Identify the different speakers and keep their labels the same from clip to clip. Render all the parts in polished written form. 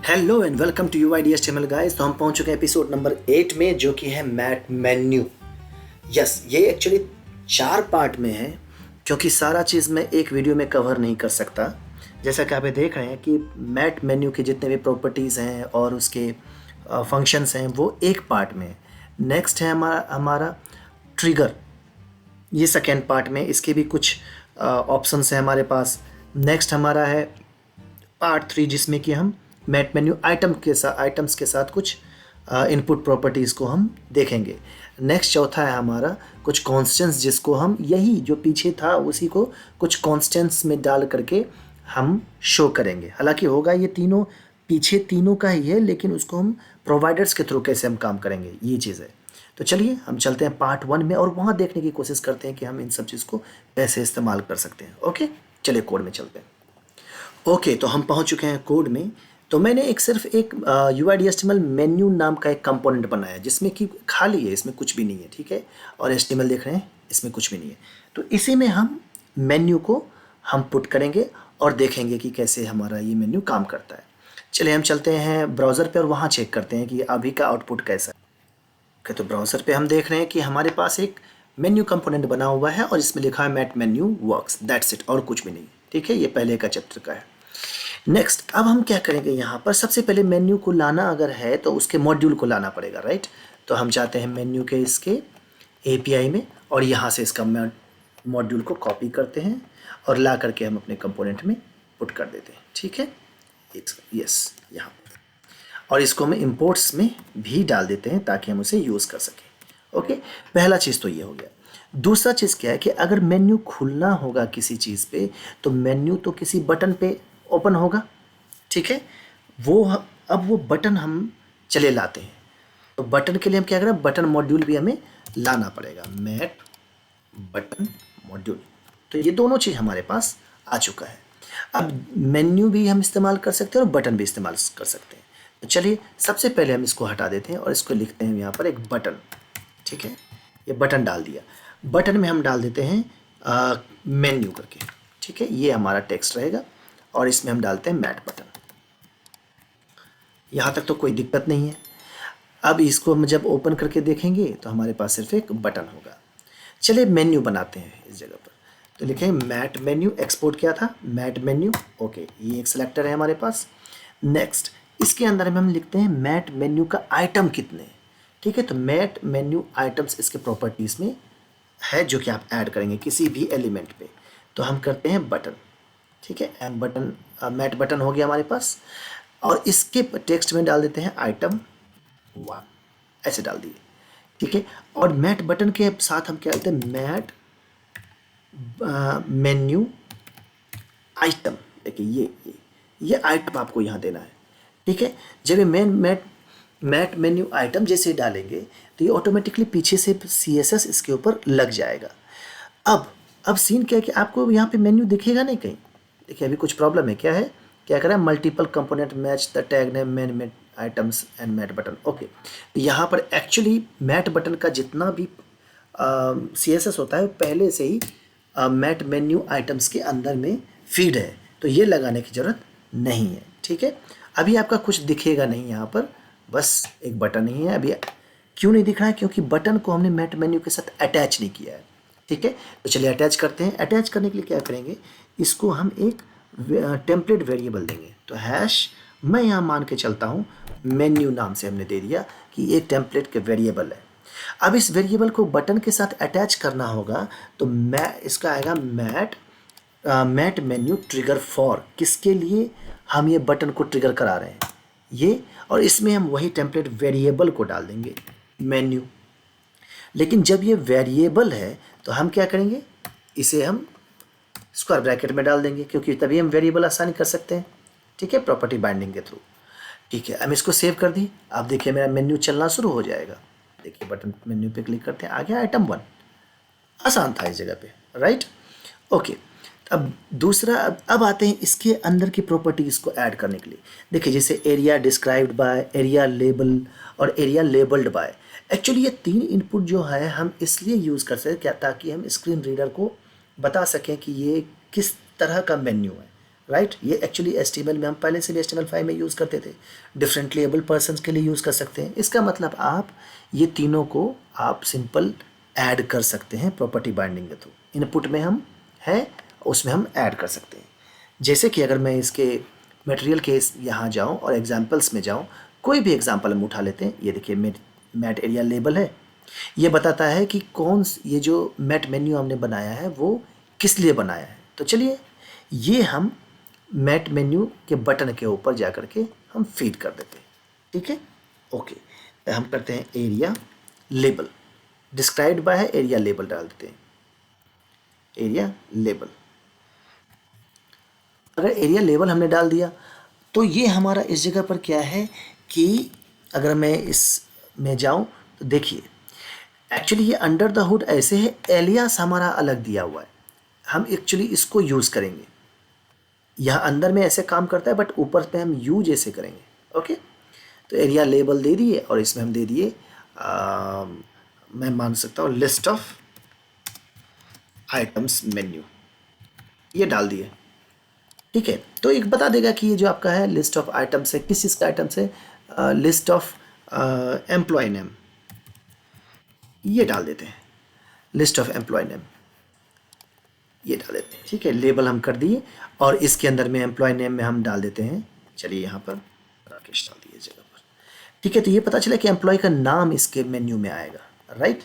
Speaker 1: Hello and welcome to UIDHTML guys. तो हम पहुंच चुके हैं एपिसोड नंबर 8 में, जो कि है मैट मेन्यू। यस, ये एक्चुअली 4 पार्ट में है, क्योंकि सारा चीज़ मैं एक वीडियो में कवर नहीं कर सकता। जैसा कि आप ये देख रहे हैं कि मैट मेन्यू के जितने भी प्रॉपर्टीज़ हैं और उसके फंक्शंस हैं वो एक पार्ट में है। नेक्स्ट है हमारा ट्रिगर, ये सेकेंड पार्ट में, इसके भी कुछ ऑप्शंस हैं हमारे पास। नेक्स्ट हमारा है पार्ट 3, जिसमें कि हम मैट मेन्यू आइटम्स के साथ कुछ इनपुट प्रॉपर्टीज़ को हम देखेंगे। नेक्स्ट चौथा है हमारा कुछ कॉन्स्टेंट्स, जिसको हम यही जो पीछे था उसी को कुछ कॉन्स्टेंट्स में डाल करके हम शो करेंगे। हालांकि होगा ये तीनों पीछे तीनों का ही है, लेकिन उसको हम प्रोवाइडर्स के थ्रू कैसे हम काम करेंगे, ये चीज़ है। तो चलिए हम चलते हैं पार्ट 1 में और वहाँ देखने की कोशिश करते हैं कि हम इन सब चीज़ को कैसे इस्तेमाल कर सकते हैं। ओके, चलिए कोड में चलते हैं। ओके, तो हम पहुंच चुके हैं कोड में। तो मैंने सिर्फ एक UIDHTML मेन्यू नाम का एक कंपोनेंट बनाया है, जिसमें कि खाली है, इसमें कुछ भी नहीं है, ठीक है। और HTML देख रहे हैं, इसमें कुछ भी नहीं है। तो इसी में हम मेन्यू को हम पुट करेंगे और देखेंगे कि कैसे हमारा ये मेन्यू काम करता है। चलिए हम चलते हैं ब्राउज़र पे और वहाँ चेक करते हैं कि अभी का आउटपुट कैसा है। ओके, तो ब्राउज़र पे हम देख रहे हैं कि हमारे पास एक मेन्यू कंपोनेंट बना हुआ है और इसमें लिखा है mat menu works, that's it, और कुछ भी नहीं है, ठीक है। ये पहले का चैप्टर का है। नेक्स्ट, अब हम क्या करेंगे, यहाँ पर सबसे पहले मेन्यू को लाना अगर है तो उसके मॉड्यूल को लाना पड़ेगा, राइट। तो हम चाहते हैं मेन्यू के इसके API में, और यहाँ से इसका मॉड्यूल को कॉपी करते हैं और ला करके हम अपने कंपोनेंट में पुट कर देते हैं, ठीक है। यस, यहाँ और इसको हम इंपोर्ट्स में भी डाल देते हैं ताकि हम उसे यूज़ कर सकें। ओके, पहला चीज़ तो ये हो गया। दूसरा चीज़ क्या है कि अगर मेन्यू खुलना होगा किसी चीज़ पे, तो मेन्यू तो किसी बटन पे ओपन होगा, ठीक है। अब वो बटन हम चले लाते हैं। तो बटन के लिए हम क्या करें, बटन मॉड्यूल भी हमें लाना पड़ेगा, मैट बटन मॉड्यूल। तो ये दोनों चीज़ हमारे पास आ चुका है। अब मेन्यू भी हम इस्तेमाल कर सकते हैं और बटन भी इस्तेमाल कर सकते हैं। तो चलिए सबसे पहले हम इसको हटा देते हैं और इसको लिखते हैं यहाँ पर एक बटन, ठीक है। ये बटन डाल दिया। बटन में हम डाल देते हैं मेन्यू करके, ठीक है। ये हमारा टेक्स्ट रहेगा और इसमें हम डालते हैं मैट बटन। यहाँ तक तो कोई दिक्कत नहीं है। अब इसको हम जब ओपन करके देखेंगे तो हमारे पास सिर्फ एक बटन होगा। चलिए मेन्यू बनाते हैं इस जगह पर। तो लिखेंगे मैट मेन्यू, एक्सपोर्ट किया था मैट मेन्यू। ओके, ये एक सेलेक्टर है हमारे पास। नेक्स्ट, इसके अंदर में हम लिखते हैं मैट मेन्यू का आइटम कितने हैं, ठीक है। तो मैट मेन्यू आइटम्स इसके प्रॉपर्टीज़ में है, जो कि आप ऐड करेंगे किसी भी एलिमेंट पे। तो हम करते हैं बटन, ठीक है। एम बटन, मैट बटन हो गया हमारे पास। और इसके टेक्स्ट में डाल देते हैं आइटम 1, ऐसे डाल दिए, ठीक है। और मैट बटन के साथ हम क्या करते हैं, मैट मेन्यू आइटम। देखिए ये आइटम आपको यहाँ देना है, ठीक है। जब ये मैट मेन्यू आइटम जैसे डालेंगे तो ये ऑटोमेटिकली पीछे से CSS इसके ऊपर लग जाएगा। अब सीन क्या है कि आपको यहाँ पे मेन्यू दिखेगा नहीं कहीं। देखिए अभी कुछ प्रॉब्लम है, क्या है, क्या करें, multiple component match the tag name mat items and mat button. Okay, तो यहाँ पर एक्चुअली मैट बटन का जितना भी CSS होता है वो पहले से ही मैट मेन्यू आइटम्स के अंदर में फीड है, तो ये लगाने की ज़रूरत नहीं है, ठीक है। अभी आपका कुछ दिखेगा नहीं यहाँ पर, बस एक बटन ही है। अभी क्यों नहीं दिख रहा है, क्योंकि बटन को हमने मैट मेन्यू के साथ अटैच नहीं किया है, ठीक है। तो चलिए अटैच करते हैं। अटैच करने के लिए क्या करेंगे, इसको हम एक टेम्पलेट वेरिएबल देंगे। तो हैश, मैं यहाँ मान के चलता हूँ मेन्यू नाम से हमने दे दिया कि एक टेम्पलेट के वेरिएबल है। अब इस वेरिएबल को बटन के साथ अटैच करना होगा, तो इसका आएगा मैट मेन्यू ट्रिगर फॉर, किसके लिए हम ये बटन को ट्रिगर करा रहे हैं ये, और इसमें हम वही टेम्पलेट वेरिएबल को डाल देंगे मेन्यू। लेकिन जब ये वेरिएबल है तो हम क्या करेंगे, इसे हम स्क्वायर ब्रैकेट में डाल देंगे, क्योंकि तभी हम वेरिएबल आसानी कर सकते हैं, ठीक है, प्रॉपर्टी बाइंडिंग के थ्रू, ठीक है। हम इसको सेव कर दी। अब देखिए मेरा मेन्यू चलना शुरू हो जाएगा। देखिए बटन मेन्यू पे क्लिक करते हैं, आ गया आइटम 1। आसान था इस जगह पे, राइट। ओके, अब दूसरा, अब आते हैं इसके अंदर की प्रॉपर्टीज़ को ऐड करने के लिए। देखिए जैसे area described bye, area label और एरिया लेबल्ड बाय। एक्चुअली ये 3 इनपुट जो है हम इसलिए यूज़ कर सकते हैं क्या, ताकि हम स्क्रीन रीडर को बता सकें कि ये किस तरह का मेन्यू है, राइट। ये एक्चुअली HTML में हम पहले से भी HTML5 में यूज़ करते थे, डिफरेंटली एबल पर्सनस के लिए यूज़ कर सकते हैं। इसका मतलब आप ये तीनों को आप सिंपल ऐड कर सकते हैं प्रॉपर्टी बाइंडिंग के थ्रू। इनपुट में हम है, उसमें हम ऐड कर सकते हैं। जैसे कि अगर मैं इसके मटेरियल के यहाँ जाऊँ और एग्जाम्पल्स में जाऊँ, कोई भी एग्जाम्पल हम उठा लेते हैं। ये देखिए मैट एरिया लेबल है, ये बताता है कि ये जो मैट मेन्यू हमने बनाया है वो किस लिए बनाया है। तो चलिए ये हम मैट मेन्यू के बटन के ऊपर जा कर के हम फीड कर देते हैं, ठीक है। ओके, तो हम करते हैं एरिया लेबल, डिस्क्राइब्ड बाय है, एरिया लेबल डाल देते हैं, एरिया लेबल। अगर एरिया लेबल हमने डाल दिया तो ये हमारा इस जगह पर क्या है कि अगर मैं इस में जाऊं तो देखिए एक्चुअली ये अंडर द हुड ऐसे है, एलियास हमारा अलग दिया हुआ है। हम एक्चुअली इसको यूज़ करेंगे, यहाँ अंदर में ऐसे काम करता है बट ऊपर पे हम यूज ऐसे करेंगे। ओके, तो एरिया लेबल दे दिए और इसमें हम दे दिए मैं मान सकता हूँ लिस्ट ऑफ आइटम्स मेन्यू, ये डाल दिए, ठीक है। तो एक बता देगा कि ये जो आपका है लिस्ट ऑफ आइटम्स है, किस चीज़ का आइटम्स है, लिस्ट ऑफ एम्प्लॉय नेम, ये डाल देते हैं, लिस्ट ऑफ एम्प्लॉय नेम ये डाल देते हैं, ठीक है। लेबल हम कर दिए और इसके अंदर में एम्प्लॉय नेम में हम डाल देते हैं, चलिए यहाँ पर राकेश डाल दिए जगह पर, ठीक है। तो ये पता चला कि एम्प्लॉय का नाम इसके मेन्यू में आएगा, राइट।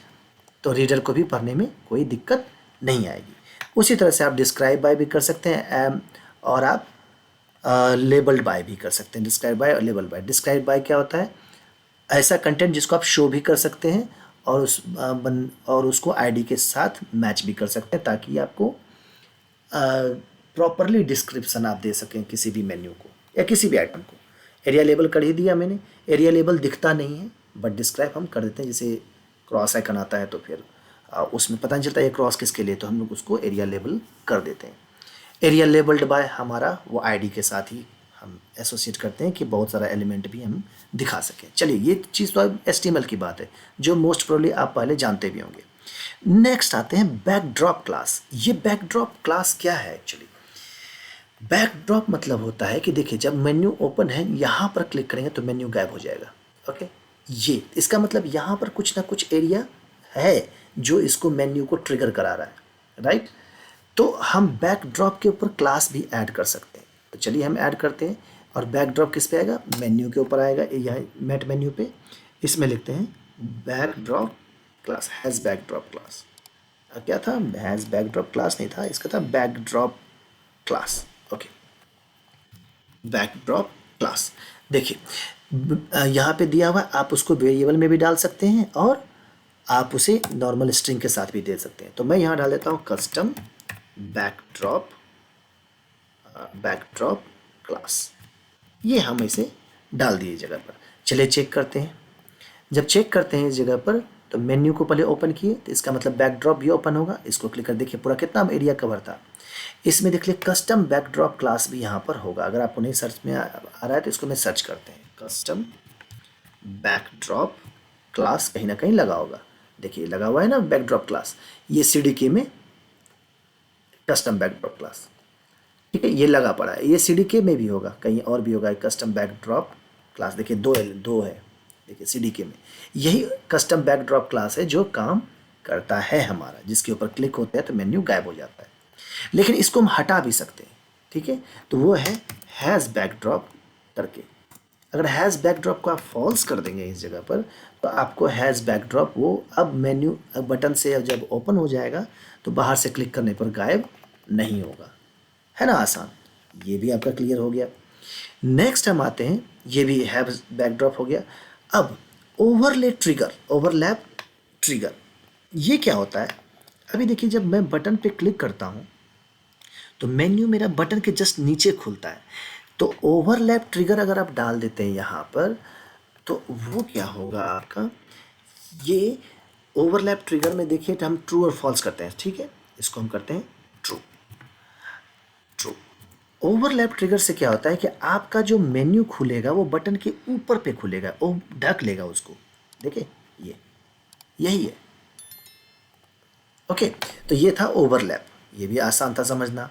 Speaker 1: तो रीडर को भी पढ़ने में कोई दिक्कत नहीं आएगी। उसी तरह से आप डिस्क्राइब बाय भी कर सकते हैं और आप लेबल्ड बाय भी कर सकते हैं, डिस्क्राइब बाय और लेबल बाय। डिस्क्राइब बाय क्या होता है, ऐसा कंटेंट जिसको आप शो भी कर सकते हैं और उसको आईडी के साथ मैच भी कर सकते हैं, ताकि आपको प्रॉपरली डिस्क्रिप्शन आप दे सकें किसी भी मेन्यू को या किसी भी आइटम को। एरिया लेबल कर ही दिया मैंने, एरिया लेबल दिखता नहीं है बट डिस्क्राइब हम कर देते हैं। जैसे क्रॉस आइकन आता है तो फिर उसमें पता नहीं चलता ये क्रॉस किसके लिए, तो हम लोग उसको एरिया लेबल कर देते हैं। एरिया लेबल्ड बाय हमारा वो आईडी के साथ ही हम एसोसिएट करते हैं कि बहुत सारा एलिमेंट भी हम दिखा सकें। चलिए ये चीज़ तो अब HTML की बात है जो मोस्ट प्रोबेबली आप पहले जानते भी होंगे। नेक्स्ट आते हैं बैकड्रॉप क्लास। ये बैकड्रॉप क्लास क्या है एक्चुअली, बैकड्रॉप मतलब होता है कि देखिए जब मेन्यू ओपन है यहाँ पर क्लिक करेंगे तो मेन्यू गायब हो जाएगा। ओके, ये इसका मतलब यहाँ पर कुछ ना कुछ एरिया है जो इसको मेन्यू को ट्रिगर करा रहा है, राइट। तो हम बैकड्रॉप के ऊपर क्लास भी ऐड कर सकते हैं। तो चलिए हम ऐड करते हैं और बैकड्रॉप किस पे आएगा, मेन्यू के ऊपर आएगा, यहाँ मैट मेन्यू पे। इसमें लिखते हैं backdrop class, has backdrop class. क्या था, हैज़ बैकड्रॉप क्लास नहीं था, इसका था backdrop class. Okay, backdrop class. देखिए यहाँ पे दिया हुआ, आप उसको वेरिएबल में भी डाल सकते हैं और आप उसे नॉर्मल स्ट्रिंग के साथ भी दे सकते हैं। तो मैं यहाँ डाल देता हूँ कस्टम बैकड्रॉप क्लास, ये हम इसे डाल दिए जगह पर। चलिए चेक करते हैं। जब चेक करते हैं इस जगह पर तो मेन्यू को पहले ओपन किए तो इसका मतलब बैकड्रॉप भी ओपन होगा। इसको क्लिक कर देखिए पूरा कितना एरिया कवर था। इसमें देखिए कस्टम बैकड्रॉप क्लास भी यहाँ पर होगा। अगर आपको नहीं सर्च में आ रहा है तो इसको मैं सर्च करते हैं, कस्टम बैकड्रॉप क्लास कहीं ना कहीं लगा होगा। देखिए लगा हुआ है ना बैकड्रॉप क्लास, ये CDK में कस्टम बैकड्रॉप क्लास, ठीक है, ये लगा पड़ा है। ये CDK में भी होगा, कहीं और भी होगा कस्टम बैकड्रॉप क्लास। देखिए दो है, देखिए CDK में यही कस्टम बैकड्रॉप क्लास है जो काम करता है हमारा, जिसके ऊपर क्लिक होता है तो मेन्यू गायब हो जाता है। लेकिन इसको हम हटा भी सकते हैं, ठीक है। तो वो है हैज़ बैकड्रॉप करके। अगर हैज़ बैकड्रॉप को आप फॉल्स कर देंगे इस जगह पर तो आपको हैज़ बैकड्रॉप वो अब मेन्यू बटन से जब ओपन हो जाएगा तो बाहर से क्लिक करने पर गायब नहीं होगा, है ना, आसान। ये भी आपका क्लियर हो गया। नेक्स्ट हम आते हैं, ये भी हैव बैकड्रॉप हो गया। अब ओवरलैप ट्रिगर, ये क्या होता है। अभी देखिए जब मैं बटन पे क्लिक करता हूँ तो मेन्यू मेरा बटन के जस्ट नीचे खुलता है। तो ओवरलैप ट्रिगर अगर आप डाल देते हैं यहाँ पर तो वो क्या होगा आपका, ये ओवरलैप ट्रिगर में देखिए तो हम ट्रू और फॉल्स करते हैं, ठीक है। इसको हम करते हैं ट्रू। ओवरलैप ट्रिगर से क्या होता है कि आपका जो मेन्यू खुलेगा वो बटन के ऊपर पे खुलेगा, वो ढक लेगा उसको। देखिए यही है। ओके, तो ये था ओवरलैप, ये भी आसान था समझना।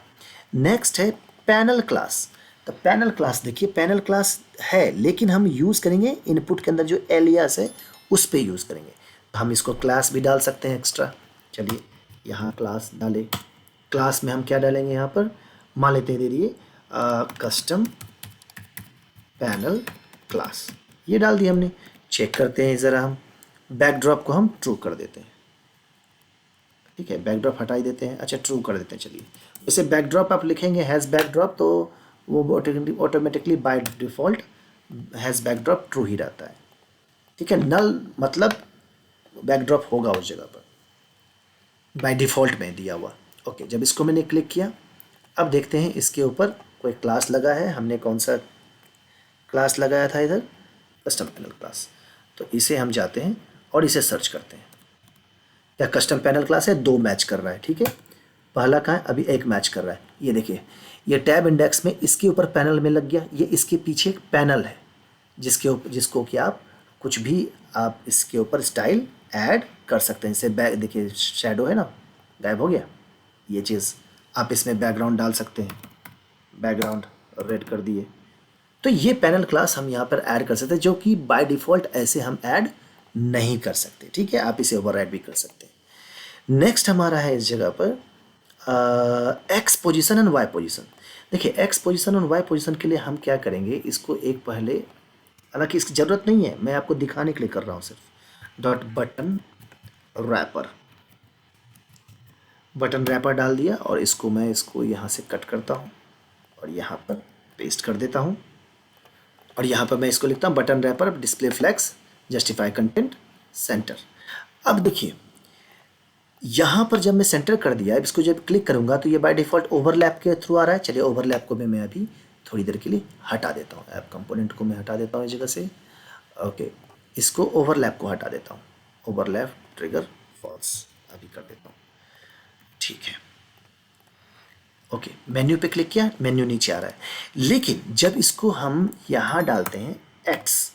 Speaker 1: नेक्स्ट है पैनल क्लास। तो पैनल क्लास देखिए, पैनल क्लास है लेकिन हम यूज़ करेंगे इनपुट के अंदर जो एलियास है उस पे यूज़ करेंगे। तो हम इसको क्लास भी डाल सकते हैं एक्स्ट्रा। चलिए यहाँ क्लास डालें। क्लास में हम क्या डालेंगे यहाँ पर, मान लेते हैं दे दिए कस्टम पैनल क्लास, ये डाल दिया हमने। चेक करते हैं ज़रा, हम बैकड्रॉप को हम ट्रू कर देते हैं। ठीक है, बैकड्रॉप हटा ही देते हैं। अच्छा, ट्रू कर देते हैं। चलिए, जैसे बैकड्रॉप आप लिखेंगे हैज़ बैकड्रॉप तो वो automatically by default has backdrop true ही रहता है। ठीक है, नल मतलब बैकड्रॉप होगा उस जगह पर, बाय डिफ़ॉल्ट में दिया हुआ। ओके, जब इसको मैंने क्लिक किया, अब देखते हैं इसके ऊपर कोई क्लास लगा है। हमने कौन सा क्लास लगाया था इधर, कस्टम पैनल क्लास। तो इसे हम जाते हैं और इसे सर्च करते हैं। क्या कस्टम पैनल क्लास है, 2 मैच कर रहा है। ठीक है, पहला कहाँ है, अभी 1 मैच कर रहा है। ये देखिए, ये टैब इंडेक्स में इसके ऊपर पैनल में लग गया। ये इसके पीछे एक पैनल है जिसको कि आप कुछ भी आप इसके ऊपर स्टाइल ऐड कर सकते हैं। जैसे बैक देखिए, शैडो है ना, गायब हो गया। ये चीज़ आप इसमें बैकग्राउंड डाल सकते हैं, बैकग्राउंड रेड कर दिए। तो ये पैनल क्लास हम यहाँ पर ऐड कर सकते हैं, जो कि बाय डिफ़ॉल्ट ऐसे हम ऐड नहीं कर सकते। ठीक है, आप इसे ओवरराइड भी कर सकते हैं। नेक्स्ट हमारा है इस जगह पर X position and Y position. देखिए, एक्स पोजीशन और वाई पोजीशन के लिए हम क्या करेंगे, इसको एक पहले, हालांकि इसकी ज़रूरत नहीं है, मैं आपको दिखाने के लिए कर रहा हूँ सिर्फ। डॉट बटन रैपर डाल दिया और इसको यहाँ से कट करता हूँ और यहाँ पर पेस्ट कर देता हूँ। और यहाँ पर मैं इसको लिखता हूँ button wrapper display flex justify content center. अब देखिए, यहाँ पर जब मैं सेंटर कर दिया, इसको जब क्लिक करूँगा तो ये बाय डिफ़ॉल्ट ओवरलैप के थ्रू आ रहा है। चलिए, ओवरलैप को भी मैं अभी थोड़ी देर के लिए हटा देता हूँ। ऐप कंपोनेंट को मैं हटा देता हूँ इस जगह से। ओके, इसको ओवरलैप को हटा देता हूँ। ओवरलैप ट्रिगर फॉल्स अभी कर देता हूँ। ठीक है, ओके, मेन्यू पे क्लिक किया, मेन्यू नीचे आ रहा है। लेकिन जब इसको हम यहाँ डालते हैं एक्स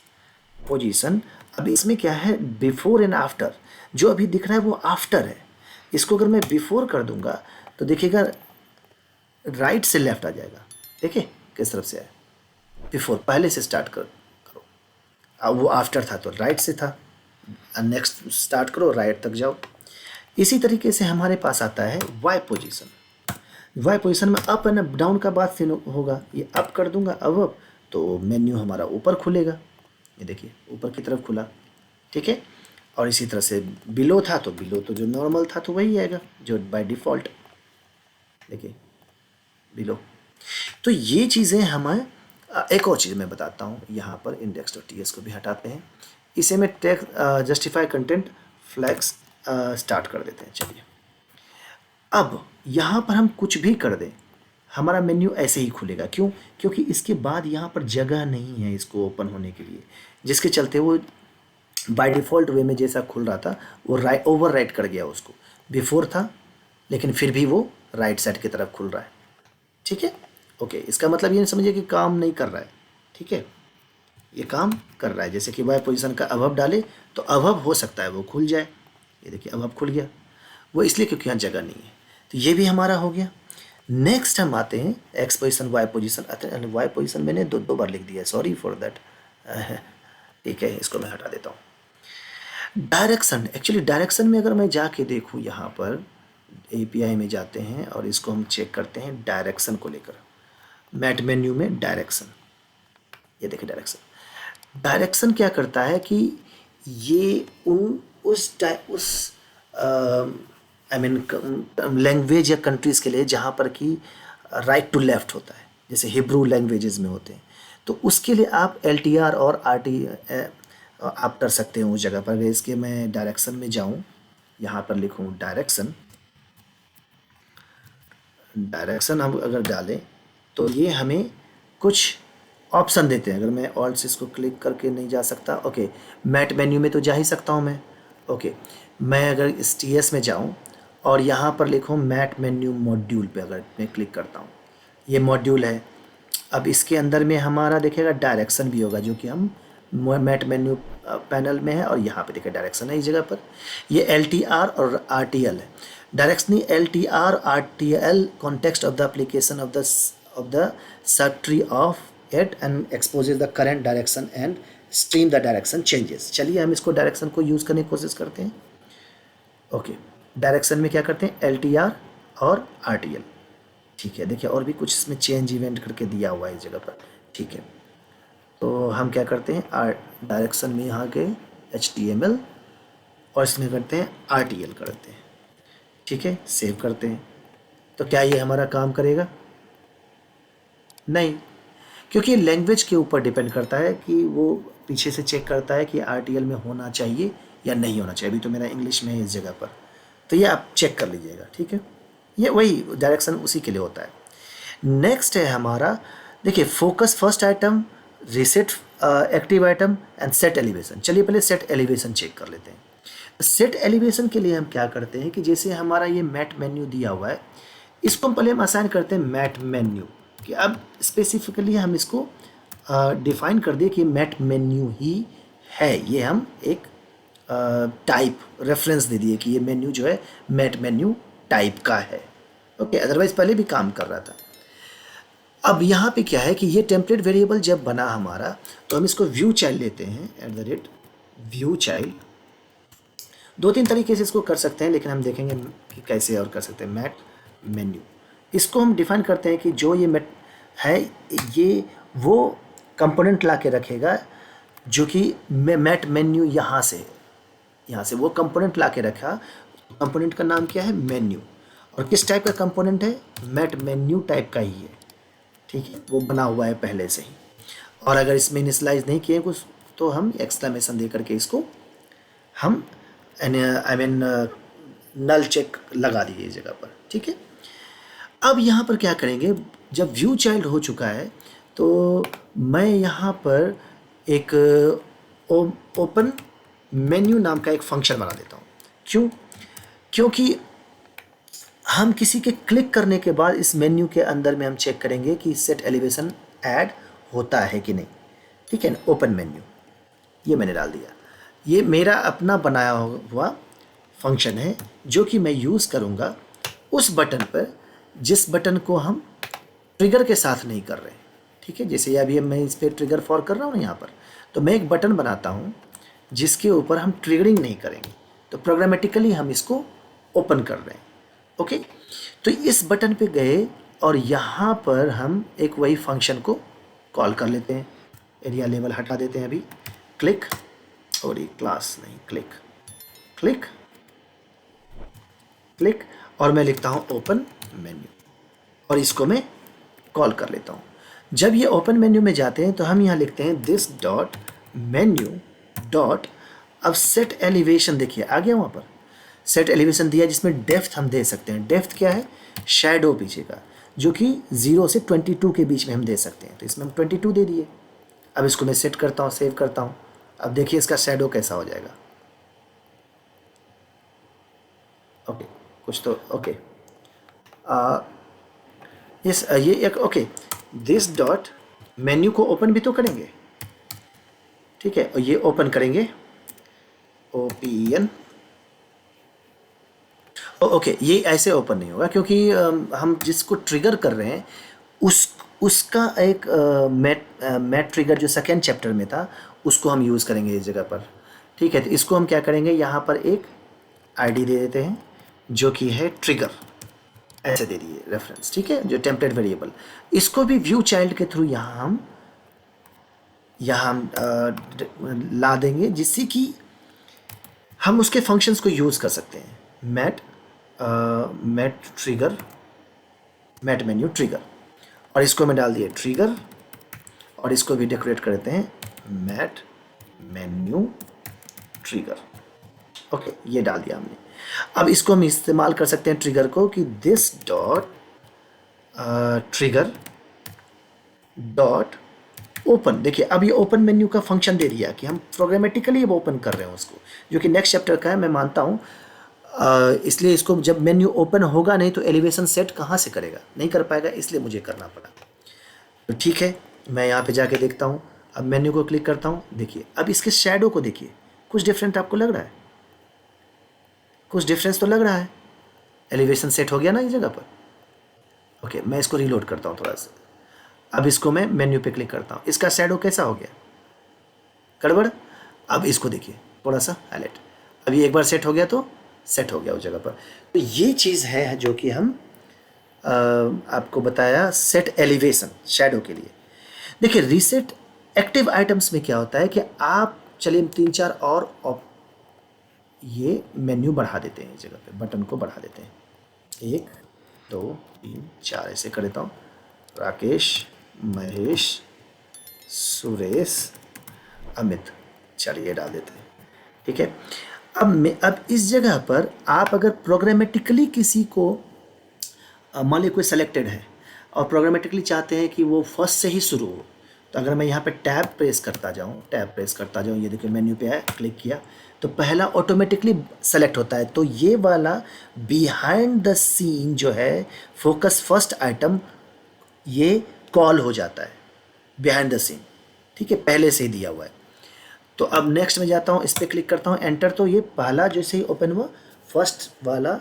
Speaker 1: पोजीशन, अब इसमें क्या है, बिफोर एंड आफ्टर। जो अभी दिख रहा है वो आफ्टर है। इसको अगर मैं बिफोर कर दूंगा तो देखिएगा राइट से लेफ्ट आ जाएगा। देखिए किस तरफ से है, बिफोर पहले से स्टार्ट करो। अब वो आफ्टर था तो राइट से था, नेक्स्ट स्टार्ट करो, राइट तक जाओ। इसी तरीके से हमारे पास आता है वाई पोजीशन। वाई पोजीशन में अप एंड डाउन का बात फिर होगा। ये अप कर दूंगा अब तो मेन्यू हमारा ऊपर खुलेगा। ये देखिए, ऊपर की तरफ खुला। ठीक है, और इसी तरह से बिलो था तो बिलो तो जो नॉर्मल था तो वही आएगा जो बाय डिफ़ॉल्ट। देखिए बिलो। तो ये चीज़ें हमें, एक और चीज़ मैं बताता हूँ, यहाँ पर index.ts को भी हटाते हैं। इसे मैं text justify content flags start कर देते हैं। चलिए, अब यहाँ पर हम कुछ भी कर दें, हमारा मेन्यू ऐसे ही खुलेगा। क्यों? क्योंकि इसके बाद यहाँ पर जगह नहीं है इसको ओपन होने के लिए, जिसके चलते वो बाय डिफ़ॉल्ट वे में जैसा खुल रहा था वो ओवर राइट कर गया उसको। बिफोर था लेकिन फिर भी वो राइट साइड की तरफ खुल रहा है। ठीक है, ओके, इसका मतलब ये नहीं समझिए कि काम नहीं कर रहा है। ठीक है, ये काम कर रहा है। जैसे कि वाई पोजीशन का अबव डाले तो अबव हो सकता है वो खुल जाए। ये देखिए अबव खुल गया, वो इसलिए क्योंकि यहाँ जगह नहीं है। तो ये भी हमारा हो गया। नेक्स्ट हम आते हैं X position Y position. Y position मैंने दो बार लिख दिया, सॉरी फॉर दैट। ठीक है, इसको मैं हटा देता हूँ। डायरेक्शन, एक्चुअली डायरेक्शन में अगर मैं जाके देखूँ, यहाँ पर API में जाते हैं और इसको हम चेक करते हैं डायरेक्शन को लेकर। मैट मेन्यू में डायरेक्शन, ये देखिए डायरेक्शन क्या करता है कि ये उस आई मीन लैंग्वेज या कंट्रीज़ के लिए जहाँ पर कि राइट टू लेफ्ट होता है, जैसे हिब्रू लैंग्वेजेस में होते हैं, तो उसके लिए आप LTR और RT आप कर सकते हैं उस जगह पर। अगर इसके मैं डायरेक्शन में जाऊँ, यहाँ पर लिखूँ डायरेक्शन हम अगर डालें तो ये हमें कुछ ऑप्शन देते हैं। अगर मैं ऑल्ट से इसको क्लिक करके नहीं जा सकता, ओके, मैट मेन्यू में तो जा ही सकता हूँ मैं। ओके, मैं अगर इस TS में जाऊँ और यहाँ पर लिखूँ मैट मेन्यू मॉड्यूल पे अगर मैं क्लिक करता हूँ, ये मॉड्यूल है। अब इसके अंदर में हमारा देखिएगा डायरेक्शन भी होगा, जो कि हम मैट मेन्यू पैनल में है, और यहाँ पे देखिए डायरेक्शन है इस जगह पर। ये LTR और RTL है। Directionally LTR RTL context of the application of the of the subtree of it and exposes the current direction and stream the direction changes। चलिए हम इसको डायरेक्शन को यूज़ करने की कोशिश करते हैं। ओके, डायरेक्शन में क्या करते हैं, LTR और RTL। ठीक है, देखिए और भी कुछ इसमें चेंज इवेंट करके दिया हुआ है इस जगह पर। ठीक है, तो हम क्या करते हैं, डायरेक्शन में यहाँ के HTML और इसमें करते हैं RTL करते हैं। ठीक है, सेव करते हैं। तो क्या ये हमारा काम करेगा? नहीं, क्योंकि लैंग्वेज के ऊपर डिपेंड करता है कि वो पीछे से चेक करता है कि RTL में होना चाहिए या नहीं होना चाहिए। अभी तो मेरा इंग्लिश में है इस जगह पर, तो ये आप चेक कर लीजिएगा। ठीक है, ये वही डायरेक्शन उसी के लिए होता है। नेक्स्ट है हमारा, देखिए focus first item, reset active item and set elevation. चलिए पहले सेट एलिवेशन चेक कर लेते हैं। सेट एलिवेशन के लिए हम क्या करते हैं कि जैसे हमारा ये मैट मेन्यू दिया हुआ है, इसको हम पहले हम असाइन करते हैं मैट मेन्यू, कि अब स्पेसिफिकली हम इसको डिफाइन कर दिए कि मैट मेन्यू ही है। ये हम एक टाइप रेफरेंस दे दिए कि ये मेन्यू जो है मैट मेन्यू टाइप का है। ओके, अदरवाइज पहले भी काम कर रहा था। अब यहाँ पे क्या है कि ये टेम्पलेट वेरिएबल जब बना हमारा, तो हम इसको व्यू चाइल्ड लेते हैं, @व्यू चाइल्ड। दो तीन तरीके से इसको कर सकते हैं, लेकिन हम देखेंगे कि कैसे और कर सकते हैं। मैट मेन्यू, इसको हम डिफाइन करते हैं कि जो ये मैट है, ये वो कंपोनेंट ला के रखेगा जो कि मैट मेन्यू यहाँ से वो कंपोनेंट ला के रखा। कंपोनेंट का नाम क्या है, मेन्यू। और किस टाइप का कंपोनेंट है, मैट मेन्यू टाइप का ही है। ठीक है, वो बना हुआ है पहले से ही। और अगर इसमें इनिशियलाइज नहीं किए कुछ, तो हम एक्सक्लेमेशन दे करके इसको हम नल चेक लगा दिए इस जगह पर। ठीक है, अब यहाँ पर क्या करेंगे, जब व्यू चाइल्ड हो चुका है तो मैं यहाँ पर एक ओपन मेन्यू नाम का एक फंक्शन बना देता हूँ। क्यों? क्योंकि हम किसी के क्लिक करने के बाद इस मेन्यू के अंदर में हम चेक करेंगे कि सेट एलिवेशन ऐड होता है कि नहीं। ठीक है ना, ओपन मेन्यू ये मैंने डाल दिया। ये मेरा अपना बनाया हुआ फंक्शन है जो कि मैं यूज़ करूँगा उस बटन पर जिस बटन को हम ट्रिगर के साथ नहीं कर रहे। ठीक है, जैसे अभी मैं इस पर ट्रिगर फॉर कर रहा हूँ ना यहाँ पर, तो मैं एक बटन बनाता हूँ जिसके ऊपर हम ट्रिगरिंग नहीं करेंगे, तो प्रोग्रामेटिकली हम इसको ओपन कर रहे हैं। ओके, तो इस बटन पे गए और यहाँ पर हम एक वही फंक्शन को कॉल कर लेते हैं। एरिया लेवल हटा देते हैं अभी, क्लिक, और ये क्लास नहीं, क्लिक क्लिक क्लिक, और मैं लिखता हूँ ओपन मेन्यू और इसको मैं कॉल कर लेता हूँ। जब ये ओपन मेन्यू में जाते हैं तो हम यहाँ लिखते हैं दिस डॉट मेन्यू डॉट, अब सेट एलिवेशन देखिए आ गया, वहाँ पर सेट एलिवेशन दिया जिसमें डेप्थ हम दे सकते हैं। डेप्थ क्या है, शैडो पीछे का, जो कि 0 से 22 के बीच में हम दे सकते हैं, तो इसमें हम 22 दे दिए। अब इसको मैं सेट करता हूँ, सेव करता हूँ। अब देखिए इसका शैडो कैसा हो जाएगा। ओके, कुछ तो ओके, ये एक ओके, दिस डॉट मेन्यू को ओपन भी तो करेंगे। ठीक है, और ये ओपन करेंगे OPEN। ओके, ये ऐसे ओपन नहीं होगा क्योंकि हम जिसको ट्रिगर कर रहे हैं उसका एक मैट ट्रिगर जो सेकेंड चैप्टर में था उसको हम यूज़ करेंगे इस जगह पर। ठीक है, तो इसको हम क्या करेंगे, यहाँ पर एक ID दे देते हैं जो कि है ट्रिगर, ऐसे दे दिए रेफरेंस। ठीक है, जो टेम्पलेट वेरिएबल, इसको भी व्यू चाइल्ड के थ्रू यहाँ हम ला देंगे जिससे कि हम उसके फंक्शंस को यूज़ कर सकते हैं। Mat trigger, mat menu trigger, और इसको मैं डाल दिए ट्रिगर, और इसको भी डेकोरेट करते हैं मैट मेन्यू ट्रिगर। ओके, ये डाल दिया हमने। अब इसको हम इस्तेमाल कर सकते हैं ट्रिगर को कि this dot trigger dot open. देखिए अब ये ओपन मेन्यू का फंक्शन दे दिया कि हम प्रोग्रामेटिकली अब ओपन कर रहे हैं उसको, जो कि नेक्स्ट चैप्टर का है मैं मानता हूँ। इसलिए इसको जब मेन्यू ओपन होगा नहीं तो एलिवेशन सेट कहाँ से करेगा, नहीं कर पाएगा, इसलिए मुझे करना पड़ा। तो ठीक है, मैं यहाँ पे जाके देखता हूँ। अब मेन्यू को क्लिक करता हूँ, देखिए अब इसके शैडो को देखिए, कुछ डिफरेंट आपको लग रहा है, कुछ डिफरेंस तो लग रहा है। एलिवेशन सेट हो गया ना इस जगह पर। ओके, मैं इसको रीलोड करता हूँ थोड़ा सा, अब इसको मैं मेन्यू पे क्लिक करता हूँ, इसका शैडो कैसा हो गया, गड़बड़। अब इसको देखिए थोड़ा सा हाईलाइट, अभी एक बार सेट हो गया तो सेट हो गया उस जगह पर। तो ये चीज़ है जो कि हम आपको बताया सेट एलिवेशन शैडो के लिए। देखिए रीसेट एक्टिव आइटम्स में क्या होता है कि आप चलिए 3-4 और ये मेन्यू बढ़ा देते हैं, इस जगह पे बटन को बढ़ा देते हैं, 1 2 3 4 ऐसे कर देता हूँ। राकेश, महेश, सुरेश, अमित, चलिए डाल देते हैं, ठीक है। अब इस जगह पर आप अगर प्रोग्रामेटिकली किसी को मान लीजिए कोई सेलेक्टेड है और प्रोग्रामेटिकली चाहते हैं कि वो फर्स्ट से ही शुरू हो, तो अगर मैं यहाँ पे टैब प्रेस करता जाऊँ, ये देखिए मेन्यू पे आया, क्लिक किया तो पहला ऑटोमेटिकली सेलेक्ट होता है। तो ये वाला बिहाइंड द सीन जो है फोकस फर्स्ट आइटम, ये कॉल हो जाता है बिहाइंड द सीन, ठीक है, पहले से ही दिया हुआ है। तो अब नेक्स्ट में जाता हूँ, इस पर क्लिक करता हूँ, एंटर, तो ये पहला जैसे ही ओपन हुआ फर्स्ट वाला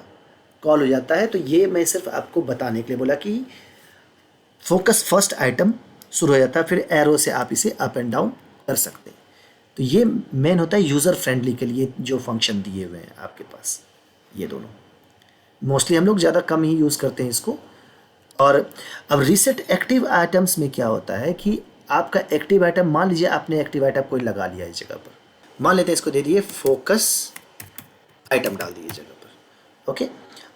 Speaker 1: कॉल हो जाता है। तो ये मैं सिर्फ आपको बताने के लिए बोला कि फोकस फर्स्ट आइटम शुरू हो जाता है, फिर एरो से आप इसे अप एंड डाउन कर सकते हैं। तो ये मेन होता है यूज़र फ्रेंडली के लिए जो फंक्शन दिए हुए हैं आपके पास, ये दोनों मोस्टली हम लोग ज़्यादा कम ही यूज़ करते हैं इसको। और अब रीसेट एक्टिव आइटम्स में क्या होता है कि आपका एक्टिव आइटम, मान लीजिए आपने एक्टिव आइटम कोई लगा लिया इस जगह पर, मान लेते हैं इसको दे दिए फोकस आइटम, डाल दिए इस जगह पर, ओके।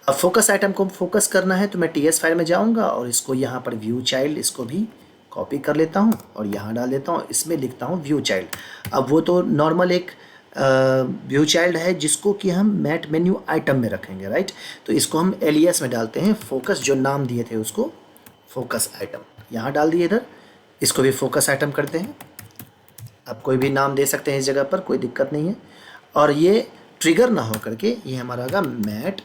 Speaker 1: अब फोकस आइटम को फोकस करना है तो मैं टीएस फाइल में जाऊंगा और इसको यहाँ पर व्यू चाइल्ड, इसको भी कॉपी कर लेता हूँ और यहाँ डाल देता हूँ, इसमें लिखता हूँ व्यू चाइल्ड। अब वो तो नॉर्मल एक व्यू चाइल्ड है जिसको कि हम मैट मेन्यू आइटम में रखेंगे, राइट। तो इसको हम एलियास में डालते हैं, फोकस जो नाम दिए थे उसको फोकस आइटम यहाँ डाल दिए इधर, इसको भी फोकस आइटम करते हैं। आप कोई भी नाम दे सकते हैं इस जगह पर, कोई दिक्कत नहीं है। और ये ट्रिगर ना हो करके ये हमारा होगा मैट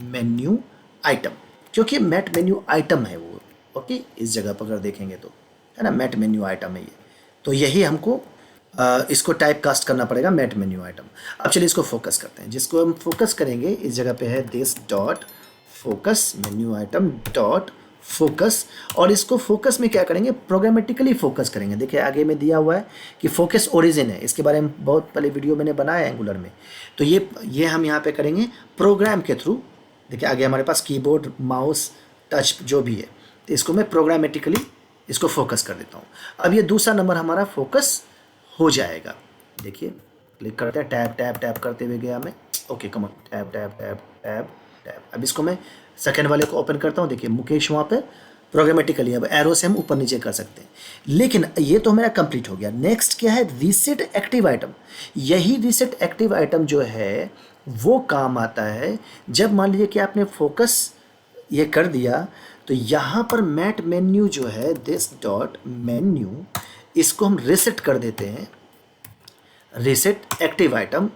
Speaker 1: मेन्यू आइटम, क्योंकि मैट मेन्यू आइटम है वो, ओके। इस जगह पर अगर देखेंगे तो है ना, मैट मेन्यू आइटम है ये। तो यही हमको इसको टाइप कास्ट करना पड़ेगा, मैट मेन्यू आइटम। अब चलिए इसको फोकस करते हैं, जिसको हम फोकस करेंगे इस जगह पे है this dot focus menu item dot focus. और इसको फोकस में क्या करेंगे, प्रोग्रामेटिकली फोकस करेंगे। देखिए आगे में दिया हुआ है कि फोकस ओरिजिन है, इसके बारे में बहुत पहले वीडियो मैंने बनाया है एंगुलर में। तो ये हम यहाँ पे करेंगे प्रोग्राम के थ्रू। देखिए आगे हमारे पास कीबोर्ड, माउस, टच जो भी है, तो इसको मैं प्रोग्रामेटिकली इसको फोकस कर देता हूँ। अब ये दूसरा नंबर हमारा फोकस हो जाएगा। देखिए क्लिक करते हैं, टैब टैब टैब करते हुए गया मैं, ओके कम, tab tab tab tab tab. अब इसको मैं सेकेंड वाले को ओपन करता हूँ, देखिए मुकेश वहाँ पर प्रोग्रामेटिकली, अब एरो से हम ऊपर नीचे कर सकते हैं। लेकिन ये तो मेरा कंप्लीट हो गया। नेक्स्ट क्या है, रीसेट एक्टिव आइटम। यही रीसेट एक्टिव आइटम जो है वो काम आता है जब मान लीजिए कि आपने फोकस ये कर दिया, तो यहाँ पर मैट मेन्यू जो है दिस डॉट मेन्यू, इसको हम रीसेट कर देते हैं, रीसेट एक्टिव आइटम,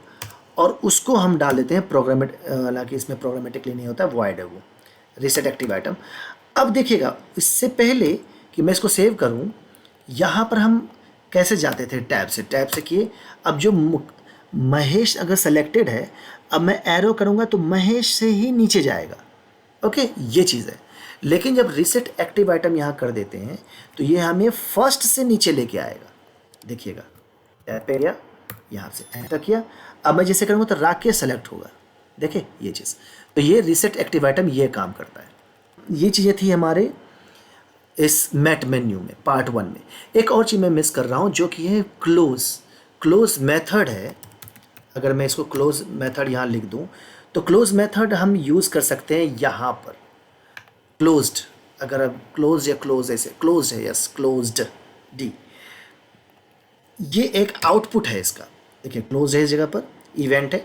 Speaker 1: और उसको हम डाल देते हैं प्रोग्रामेट, हालांकि इसमें प्रोग्रामेटिकली नहीं होता, वॉइड है वो रीसेट एक्टिव आइटम। अब देखिएगा इससे पहले कि मैं इसको सेव करूं, यहाँ पर हम कैसे जाते थे, टैब से किए। अब जो महेश अगर सेलेक्टेड है, अब मैं एरो करूँगा तो महेश से ही नीचे जाएगा, ओके, ये चीज़ है। लेकिन जब रीसेट एक्टिव आइटम यहाँ कर देते हैं तो ये हमें फर्स्ट से नीचे लेके आएगा। देखिएगा टैब पे गया, यहाँ से एंटर किया, अब मैं जैसे करूँगा तो राकेश सेलेक्ट होगा, देखिए ये चीज़। तो ये रीसेट एक्टिव आइटम ये काम करता है। ये चीज़ें थी हमारे इस मैट मेन्यू में पार्ट 1 में। एक और चीज़ मैं मिस कर रहा हूँ जो कि है क्लोज मेथड है। अगर मैं इसको क्लोज मेथड यहाँ लिख दूँ तो क्लोज मेथड हम यूज़ कर सकते हैं यहाँ पर। क्लोज्ड, अगर अब क्लोज या क्लोज ऐसे क्लोज है, यस क्लोज्ड डी, ये एक आउटपुट है इसका। देखिए क्लोज है इस जगह पर, इवेंट है।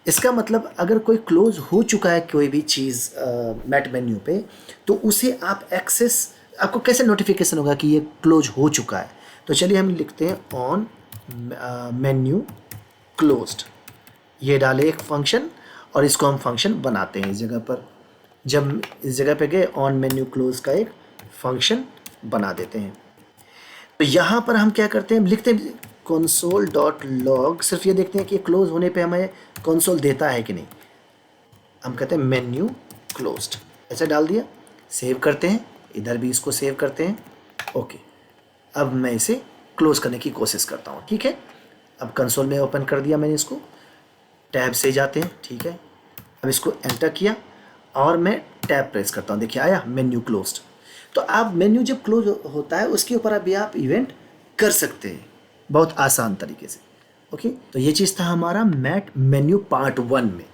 Speaker 1: इसका मतलब अगर कोई क्लोज हो चुका है कोई भी चीज़ मैट मेन्यू पे, तो उसे आप एक्सेस, आपको कैसे नोटिफिकेशन होगा कि ये क्लोज हो चुका है। तो चलिए हम लिखते हैं ऑन मेन्यू क्लोज्ड, ये डाले एक फंक्शन और इसको हम फंक्शन बनाते हैं इस जगह पर। जब इस जगह पे गए ऑन मेन्यू क्लोज का एक फंक्शन बना देते हैं। तो यहाँ पर हम क्या करते हैं, लिखते हैं console डॉट लॉग, सिर्फ ये देखते हैं कि क्लोज होने पे हमें कंसोल देता है कि नहीं। हम कहते हैं मेन्यू क्लोज्ड, ऐसा डाल दिया, सेव करते हैं, इधर भी इसको सेव करते हैं, ओके, अब मैं इसे क्लोज करने की कोशिश करता हूँ। ठीक है, अब कंसोल में ओपन कर दिया मैंने इसको, टैब से जाते हैं। ठीक है, अब इसको एंटर किया और मैं टैब प्रेस करता हूँ, देखिए आया मेन्यू क्लोज्ड। तो आप मेन्यू जब क्लोज होता है उसके ऊपर अभी आप इवेंट कर सकते हैं बहुत आसान तरीके से। ओके, तो ये चीज़ था हमारा मैट मेन्यू पार्ट 1 में।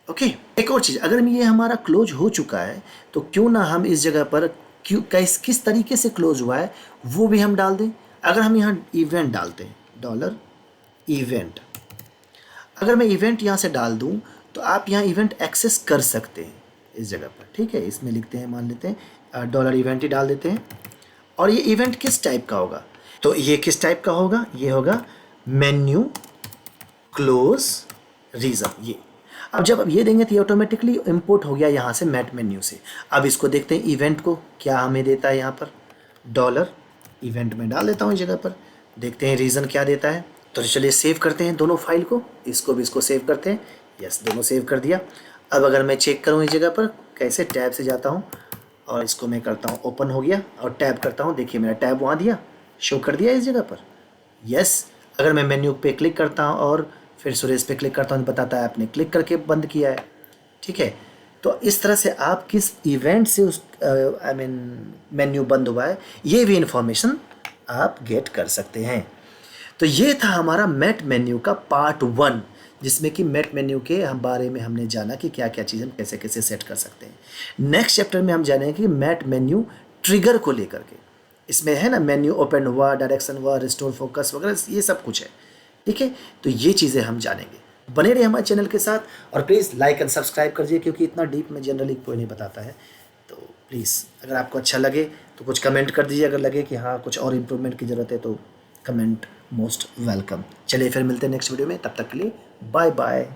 Speaker 1: ओके, एक और चीज़, अगर ये हमारा क्लोज हो चुका है तो क्यों ना हम इस जगह पर क्यों किस तरीके से क्लोज हुआ है वो भी हम डाल दें। अगर हम यहाँ इवेंट डालते हैं, डॉलर इवेंट, अगर मैं इवेंट यहाँ से डाल दूँ तो आप यहाँ इवेंट एक्सेस कर सकते हैं इस जगह पर। ठीक है, इसमें लिखते हैं, मान लेते हैं डॉलर इवेंट ही डाल देते हैं। और ये इवेंट किस टाइप का होगा, तो ये किस टाइप का होगा, ये होगा मेन्यू क्लोज रीज़न। ये अब जब ये देंगे तो ये ऑटोमेटिकली इंपोर्ट हो गया यहाँ से मैट मेन्यू से। अब इसको देखते हैं इवेंट को क्या हमें देता है, यहाँ पर डॉलर इवेंट में डाल देता हूँ इस जगह पर, देखते हैं रीज़न क्या देता है। तो चलिए सेव करते हैं दोनों फाइल को, इसको भी इसको सेव करते हैं। यस, दोनों सेव कर दिया। अब अगर मैं चेक करूँ इस जगह पर कैसे, टैब से जाता हूँ और इसको मैं करता हूँ ओपन हो गया और टैब करता हूँ, देखिए मेरा टैब वहाँ दिया, शो कर दिया इस जगह पर। यस, अगर मैं मेन्यू पे क्लिक करता हूँ और फिर सुरेश पे क्लिक करता हूँ तो बताता है आपने क्लिक करके बंद किया है। ठीक है, तो इस तरह से आप किस इवेंट से उस मेन्यू बंद हुआ है ये भी इंफॉर्मेशन आप गेट कर सकते हैं। तो ये था हमारा मैट मेन्यू का पार्ट 1, जिसमें कि मैट मेन्यू के बारे में हमने जाना कि क्या क्या चीज़ हम कैसे कैसे सेट कर सकते हैं। नेक्स्ट चैप्टर में हम जानेंगे कि मैट मेन्यू ट्रिगर को लेकर के, इसमें है ना मेन्यू ओपन हुआ, डायरेक्शन हुआ, रिस्टोर फोकस वगैरह, ये सब कुछ है। ठीक है, तो ये चीज़ें हम जानेंगे। बने रहिए हमारे चैनल के साथ और प्लीज़ लाइक एंड सब्सक्राइब करिए, क्योंकि इतना डीप में जनरली कोई नहीं बताता है। तो प्लीज़ अगर आपको अच्छा लगे तो कुछ कमेंट कर दीजिए, अगर लगे कि हाँ कुछ और इम्प्रूवमेंट की ज़रूरत है तो कमेंट मोस्ट वेलकम। चलिए फिर मिलते हैं नेक्स्ट वीडियो में, तब तक के लिए बाय बाय।